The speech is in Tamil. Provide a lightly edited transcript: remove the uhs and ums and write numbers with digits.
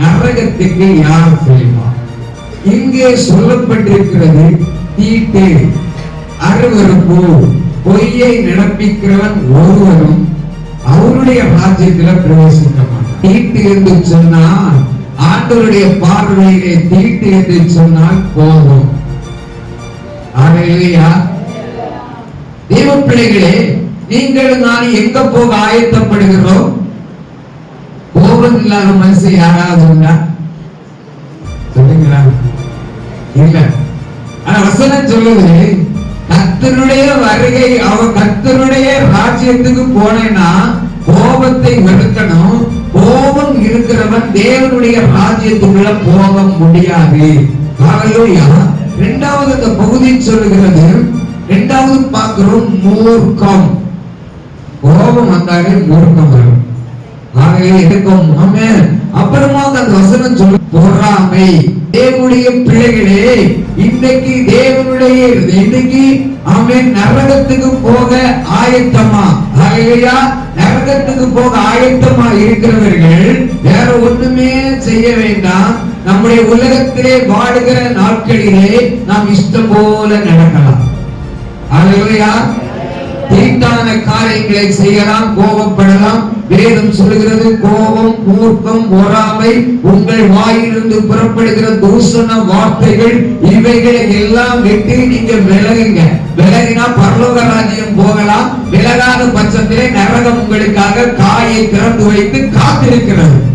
நரகத்துக்கு யார் செல்வார்? இங்கே சொல்லப்பட்டிருக்கிறது தீட்டு, அருவருப்பு, பொய்யை நடப்பிக்கிறவன் ஒருவரும் அவருடைய ராஜ்யத்தில் பிரவேசிக்க மாட்டான். தீட்டு என்று சொன்னால் ஆண்டவருடைய பார்வையிலே தீட்டு என்று சொன்னால் கோபம். அல்லேலூயா. தேவ பிள்ளைகளே, நீங்கள் நான் எங்க போக ஆயத்தப்படுகிறோம்? கோபம் இல்லாத மனுஷன் யாராவது உண்டா? சொல்லுங்களா? இல்ல. ஆனா வசனம் சொல்லுது, கர்த்தருடைய வருகை, அவன் கர்த்தருடைய ராஜ்யத்துக்கு போனேன்னா கோபத்தை வெறுக்கணும். கோபம் இருக்கிறவன் தேவனுடைய ராஜ்யத்துக்குள்ள போக முடியாது. ஹல்லேலூயா. இரண்டாவது இந்த பகுதி சொல்லுகிறது, இரண்டாவது பார்க்கிறோம் மூர்க்கம். கோபம் வந்தாலே மூர்க்கம் வரும். இருக்கும். ஆமென். அப்புறமா அந்த வசனம் சொல்லு பொறாமை. தேவனுடைய பிள்ளைகளே, இன்னைக்கு தேவனுடைய இன்னைக்கு ஆமென் நரகத்துக்கு போக ஆயத்தமா? ஹல்லேலூயா. நரகத்துக்கு போக ஆயத்தமா இருக்கிறவர்கள் வேற ஒண்ணுமே செய்ய வேண்டாம். நம்முடைய உலகத்திலே வாழுகிற நாட்களிலே நாம் இஷ்டம் போல நடக்கலாம். ஹல்லேலூயா. தீட்டான காரியங்களை செய்யலாம், கோபப்படலாம். வேதம் சொல்லுகிறது, கோபம், மூர்க்கம், பொறாமை, உங்கள் வாயிலிருந்து புறப்படுகிற தூஷண வார்த்தைகள், இவைகளை எல்லாம் விட்டு நீங்க விலகுங்க. விலகினா பரலோக ராஜ்யம் போகலாம். விலகாத பட்சத்திலே நரகம் உங்களுக்காக காயை திறந்து வைத்து காத்திருக்கிறது.